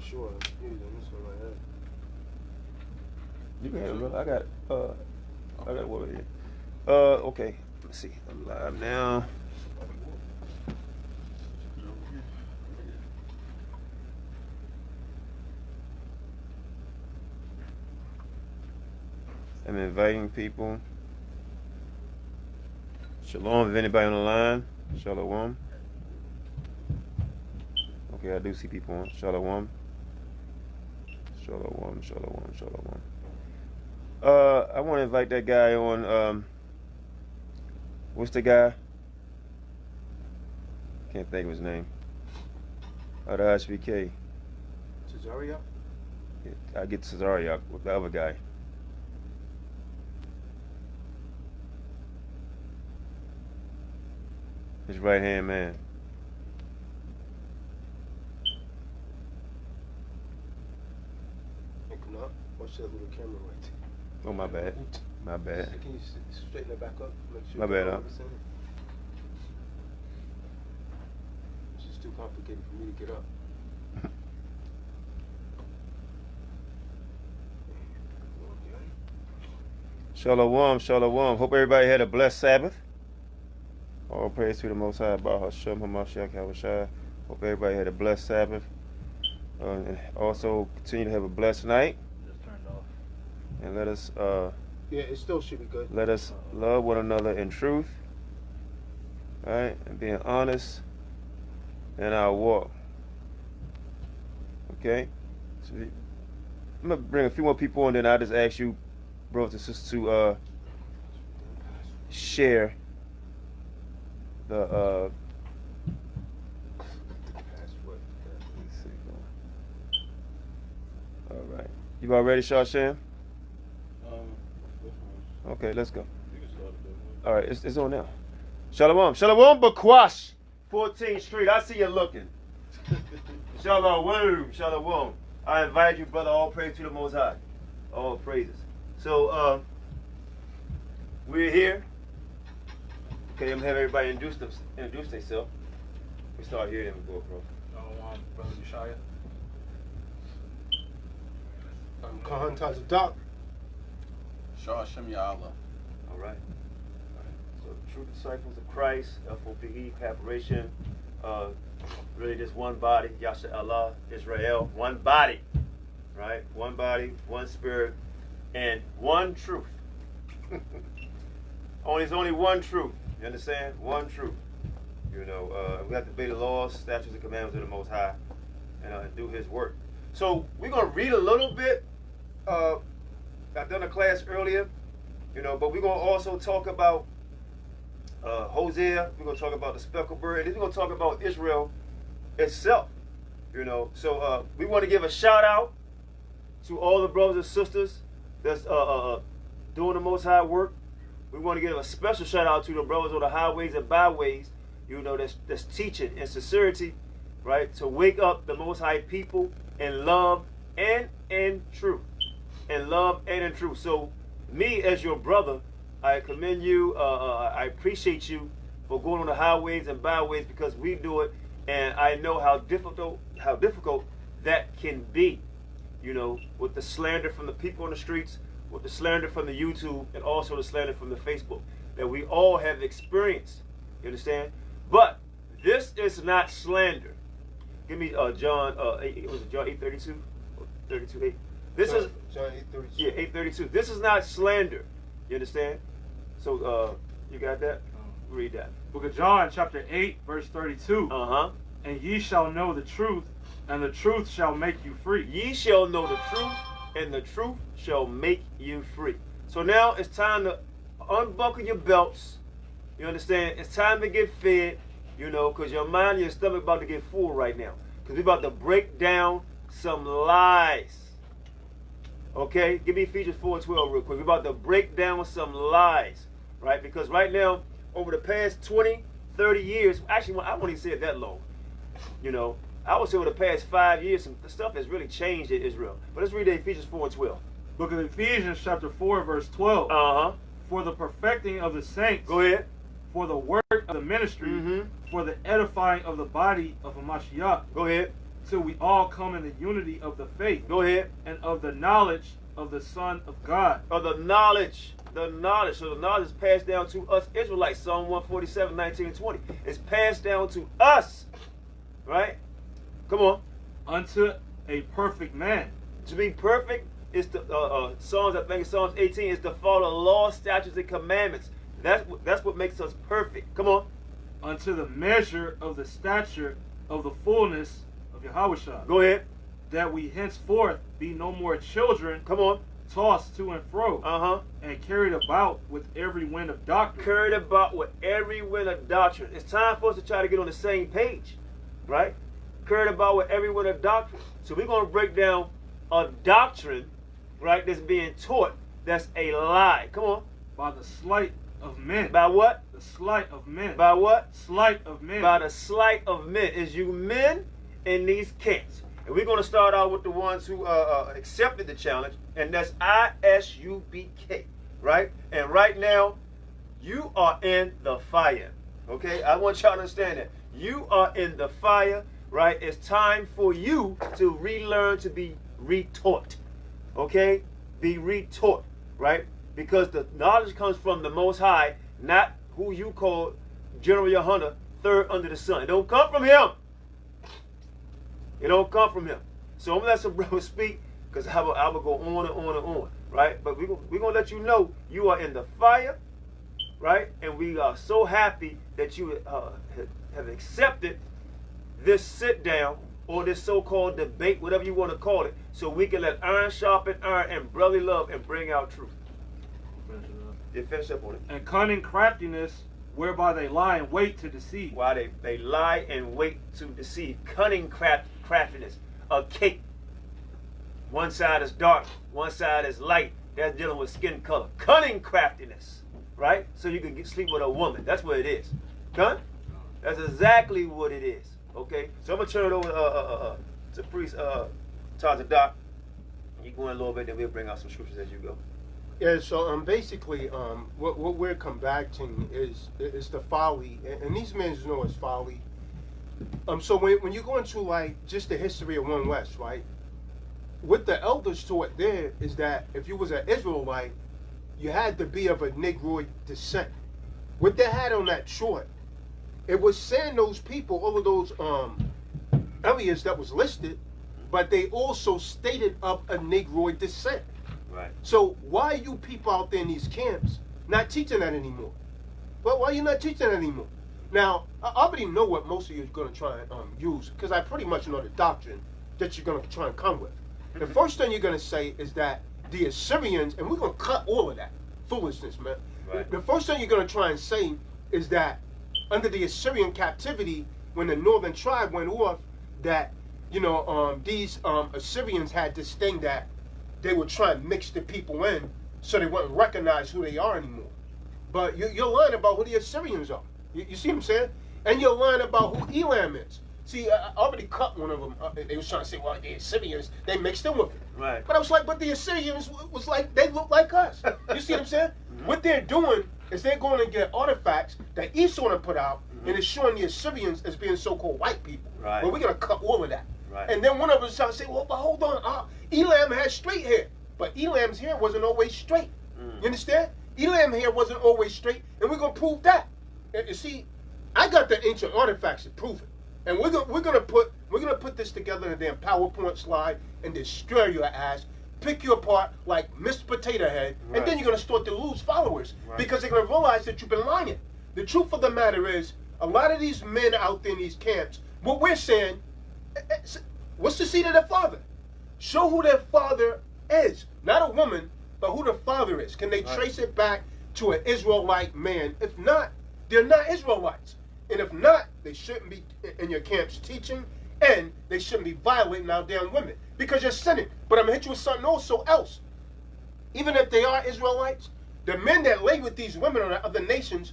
sure. I'm using this one right here. You can have it, brother. I got water here. Okay. Let's see. I'm live now. I'm inviting people. Shalom, if anybody on the line. Shalom. Okay, I do see people on. Shalom. Shalom, shalom, shalom. I want to invite that guy on, what's the guy? Can't think of his name. The HBK. Cesaria? I get Cesaria with the other guy. His right hand man. Come up. Watch that little camera right there. Oh, my bad. My bad. Can you straighten it back up? Make sure My bad, huh? It's just too complicated for me to get up. Shalom, shalom. Hope everybody had a blessed Sabbath. All praise to the Most High, Baruch Hashem, Hamashiach, Yahushua. Hope everybody had a blessed Sabbath. And also continue to have a blessed night. Just turned off. And let us Yeah, it still should be good. let us love one another in truth, right? And being honest in our walk. Okay? So I'm gonna bring a few more people on, then I'll just ask you, brothers and sisters, to share the all right. You all ready, Shawshan? Okay, let's go. All right, it's on now. Shalom, shalom, Bakwash, 14th Street. I see you looking. Shalom, shalom. I invite you, brother. All praise to the Most High. All praises. So, we're here. Okay, I'm gonna have everybody introduce themselves. We start here, then we go, bro. Brother Yeshaya. I'm Khan Tazadak. Shah Shem Ya'Allah. All right. So, true disciples of Christ, FOPE, Corporation, really just one body, Yasha Allah, Israel, one body, right? One body, one spirit, and one truth. There's only one truth. You understand? One truth. You know, we have to obey the laws, statutes, and commandments of the Most High, and do His work. So we're gonna read a little bit. I've done a class earlier, you know, but we're gonna also talk about Hosea. We're gonna talk about the speckled bird, and then we're gonna talk about Israel itself. You know, so we want to give a shout out to all the brothers and sisters that's doing the Most High work. We want to give a special shout out to the brothers on the highways and byways, you know, that's teaching in sincerity, right, to wake up the Most High people in love and in truth. In love and in truth. So, me as your brother, I commend you. I appreciate you for going on the highways and byways, because we do it, and I know how difficult that can be. You know, with the slander from the people on the streets, with the slander from the YouTube, and also the slander from the Facebook that we all have experienced. You understand? But this is not slander. Give me John. Was it John 8:32 or 32:8? This is John 8:32. Yeah, 8:32. This is not slander. You understand? So you got that? Read that. Book of John, chapter 8, verse 32. And ye shall know the truth, and the truth shall make you free. Ye shall know the truth, and the truth shall make you free. So now it's time to unbuckle your belts. You understand? It's time to get fed, you know, because your mind and your stomach about to get full right now. Because we're about to break down some lies. Okay? Give me Ephesians 4:12 real quick. We're about to break down some lies, right? Because right now, over the past 20, 30 years, actually, I won't even say it that long. You know, I would say over the past 5 years, some stuff has really changed in Israel. But let's read Ephesians 4:12. Book of Ephesians, chapter 4, verse 12. For the perfecting of the saints. Go ahead. For the work of the ministry. For the edifying of the body of Hamashiach. Go ahead. till we all come in the unity of the faith Go ahead. and of the knowledge of the Son of God. Of the knowledge. The knowledge. So the knowledge is passed down to us Israelites. Psalm 147, 19 and 20. It's passed down to us. Right? Come on. Unto a perfect man. To be perfect is the Psalms, I think it's Psalms 18, is to follow law, statutes, and commandments. That's what makes us perfect. Come on. Unto the measure of the stature of the fullness of Yahushua. Go ahead. That we henceforth be no more children, Come on. tossed to and fro, Uh-huh. and carried about with every wind of doctrine. Carried about with every wind of doctrine. It's time for us to try to get on the same page. Right? Carried about with every wind of doctrine. So we're going to break down a doctrine, right, that's being taught that's a lie. Come on. By the sleight of men. By what? The sleight of men. By what? Sleight of men. By the sleight of men. Is you men in these camps. And we're going to start out with the ones who accepted the challenge, and that's ISUBK, right? And right now, you are in the fire, okay? I want y'all to understand that. You are in the fire, right? It's time for you to relearn to be retaught, okay? Be retaught, right? Because the knowledge comes from the Most High, not who you call General Yohana, third under the sun. It don't come from him. It don't come from him. So I'm going to let some brothers speak, because I will go on and on and on, right? But we're going to let you know you are in the fire, right? And we are so happy that you have accepted this sit down or this so-called debate, whatever you want to call it, so we can let iron sharpen iron and brotherly love and bring out truth. You finish up on it. And cunning craftiness, whereby they lie in wait to deceive. Why they lie and wait to deceive. Cunning craftiness. A cake. One side is dark, one side is light. That's dealing with skin color. Cunning craftiness. Right? So you can sleep with a woman. That's what it is. Done? That's exactly what it is. Okay? So I'm going to turn it over to Priest Tazadak. You go in a little bit, then we'll bring out some scriptures as you go. Yeah, so basically, what we're combating is the folly, and these men know it's folly. So when you go into like just the history of One West, right? What the elders taught there is that if you was an Israelite, you had to be of a Negroid descent. What they had on that chart, it was saying those people, all of those areas that was listed, but they also stated of a Negroid descent. Right. So why are you people out there in these camps not teaching that anymore? Well, why are you not teaching that anymore? Now, I already know what most of you are going to try and use, because I pretty much know the doctrine that you're going to try and come with. The first thing you're going to say is that the Assyrians, and we're going to cut all of that foolishness, man. Right. The first thing you're going to try and say is that under the Assyrian captivity, when the northern tribe went off, that, these Assyrians had this thing that they would try and mix the people in so they wouldn't recognize who they are anymore. But you're lying about who the Assyrians are. You see what I'm saying? And you're lying about who Elam is. See, I already cut one of them. They was trying to say, well, the Assyrians, they mixed in with it. Right. But I was like, but the Assyrians was like, they look like us. You see what I'm saying? Mm-hmm. What they're doing is they're going to get artifacts that Esau put out, and it's showing the Assyrians as being so-called white people. Right. Well, we're going to cut all of that. Right. And then one of us trying to say, well, but hold on. Elam has straight hair. But Elam's hair wasn't always straight. You understand? Elam's hair wasn't always straight, and we're going to prove that. And you see, I got the ancient artifacts to prove it. And we're gonna put this together in a damn PowerPoint slide and destroy your ass, pick you apart like Mr. Potato Head, right. And then you're gonna start to lose followers, right. Because they're gonna realize that you've been lying. The truth of the matter is, a lot of these men out there in these camps, what we're saying, what's the seed of their father? Show who their father is, not a woman, but who the father is. Can they trace it back to an Israelite man? If not, they're not Israelites. And if not, they shouldn't be in your camps teaching, and they shouldn't be violating our damn women, because you're sinning. But I'm going to hit you with something also else. Even if they are Israelites, the men that lay with these women on other nations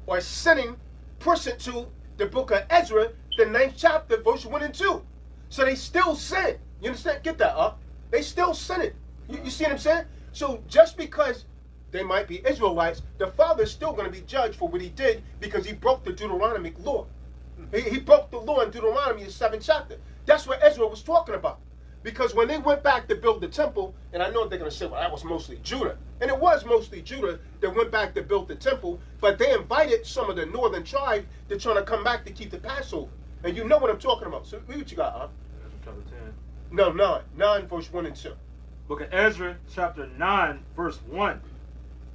are sinning pursuant to the book of Ezra, the 9th chapter, verse 1 and 2. So they still sin. You understand? Get that up. They still sinning. You see what I'm saying? So just because they might be Israelites, the father's still going to be judged for what he did, because he broke the Deuteronomic law. He broke the law in Deuteronomy, the 7th chapter. That's what Ezra was talking about. Because when they went back to build the temple, and I know they're going to say, well, that was mostly Judah. And it was mostly Judah that went back to build the temple, but they invited some of the northern tribe to try to come back to keep the Passover. And you know what I'm talking about. So read what you got, huh? Ezra chapter 10. No, 9. 9 verse 1 and 2. Book of Ezra, chapter 9, verse 1.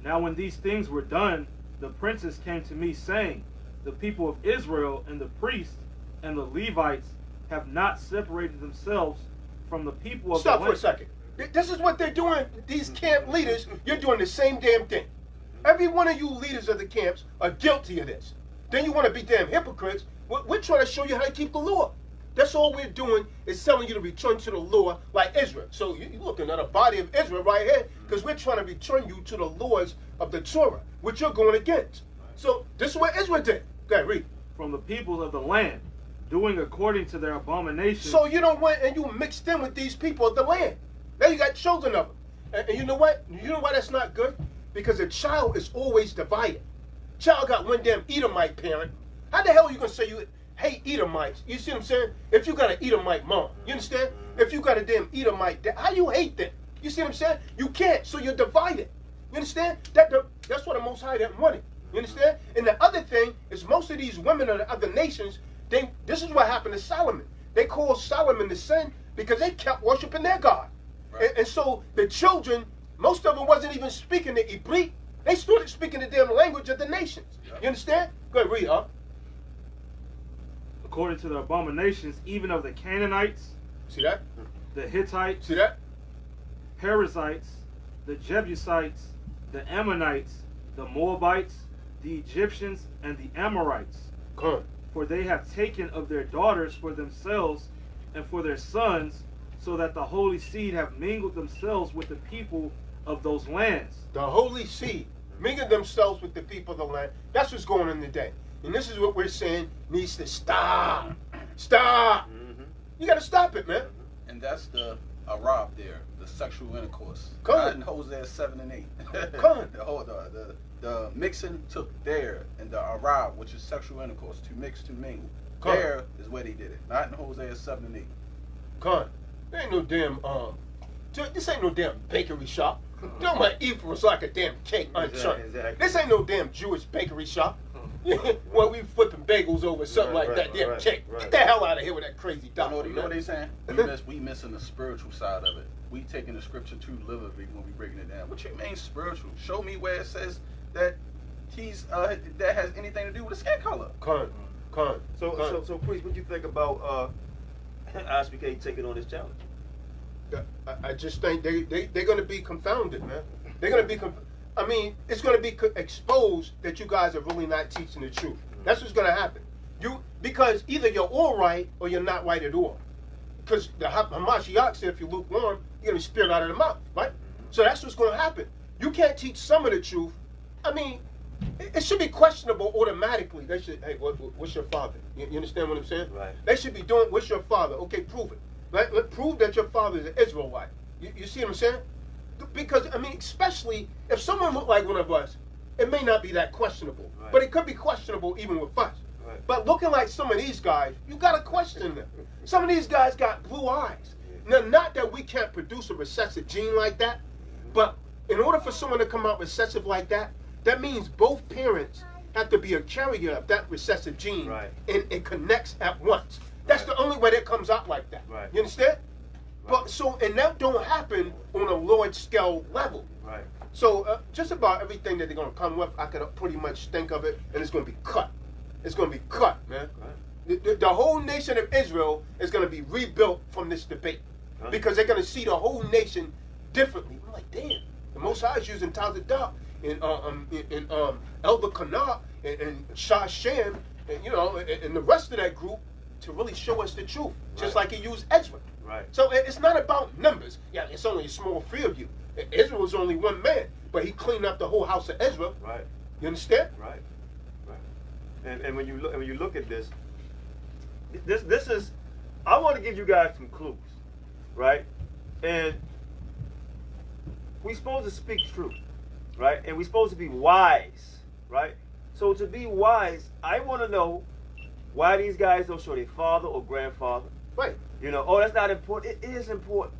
Now when these things were done, the princes came to me, saying, the people of Israel and the priests and the Levites have not separated themselves from the people of Stop the for a second. This is what they're doing. These camp leaders, you're doing the same damn thing. Every one of you leaders of the camps are guilty of this. Then you want to be damn hypocrites. We're trying to show you how to keep the law. That's all we're doing is telling you to return to the law like Israel. So you're looking at a body of Israel right here because we're trying to return you to the laws of the Torah, which you're going against. So this is what Israel did. Go ahead, read. From the people of the land, doing according to their abominations. So you don't went and you mixed in with these people of the land. Now you got children of them. And you know what? You know why that's not good? Because a child is always divided. Child got one damn Edomite parent. How the hell are you going to say you hate Edomites? You see what I'm saying? If you got an Edomite mom, you understand? If you got a damn Edomite dad, how you hate them? You see what I'm saying? You can't, so you're divided. You understand? That's what the Most High didn't want it. You understand? And the other thing is most of these women of the other nations, this is what happened to Solomon. They called Solomon the sin because they kept worshiping their God. Right. And so the children, most of them wasn't even speaking the Hebrew. They started speaking the damn language of the nations. Yep. You understand? Go ahead, read, huh? According to the abominations, even of the Canaanites. See that? The Hittites. See that? Perizzites, the Jebusites, the Ammonites, the Moabites, the Egyptians, and the Amorites. Come on. For they have taken of their daughters for themselves and for their sons, so that the holy seed have mingled themselves with the people of those lands. The holy seed mingled themselves with the people of the land. That's what's going on today. And this is what we're saying needs to stop. Stop. Mm-hmm. You got to stop it, man. And that's the Arab there, the sexual intercourse. Come Not on. in Hosea 7 and 8. Come on. The mixing took there, and the Arab, which is sexual intercourse, to mix, to mingle. Come there on. is where they did it. Not in Hosea 7 and 8. Come on. There ain't no damn, this ain't no damn bakery shop. You know my Ephraim was like a damn cake unturned. Exactly. This ain't no damn Jewish bakery shop. Well, we flipping bagels over something like that damn cake. Get the hell out of here with that crazy doctrine. You know what they saying? We missing the spiritual side of it. We taking the scripture too literally when we breaking it down. What you mean spiritual? Show me where it says that he's that has anything to do with the skin color. So priest, what do you think about Isupk taking on this challenge? I just think they're going to be confounded, man. They're going to be I mean, it's going to be exposed that you guys are really not teaching the truth. That's what's going to happen. Because either you're all right or you're not right at all. Because the Hamashiach said if you're lukewarm, you're going to be spit out of the mouth, right? So that's what's going to happen. You can't teach some of the truth. I mean, it should be questionable automatically. They should, hey, what's your father? You understand what I'm saying? Right. They should be doing, what's your father? Okay, prove it. Let's prove that your father is an Israelite. You see what I'm saying? Because, I mean, especially if someone looked like one of us, it may not be that questionable. Right. But it could be questionable even with us. Right. But looking like some of these guys, you got to question them. Some of these guys got blue eyes. Now, not that we can't produce a recessive gene like that, but in order for someone to come out recessive like that, that means both parents have to be a carrier of that recessive gene, right, and it connects at once. That's the only way that comes out like that. Right. You understand? But so, and that don't happen on a large scale level. Right. So just about everything that they're gonna come with, I can pretty much think of it, and it's gonna be cut. It's gonna be cut, man. Right. The whole nation of Israel is gonna be rebuilt from this debate, because they're gonna see the whole nation differently. I'm like, damn, the Most High is using Tazadah and Elder Kanah and Shashem, and and the rest of that group to really show us the truth, just like he used Ezra. Right. So it's not about numbers. Yeah, it's only a small few of you. Israel was only one man, but he cleaned up the whole house of Ezra. Right. You understand? Right. Right. And when you look at this is, I want to give you guys some clues, right? And we're supposed to speak truth, right? And we're supposed to be wise, right? So to be wise, I want to know why these guys don't show their father or grandfather. Right. You know, oh, that's not important. It is important.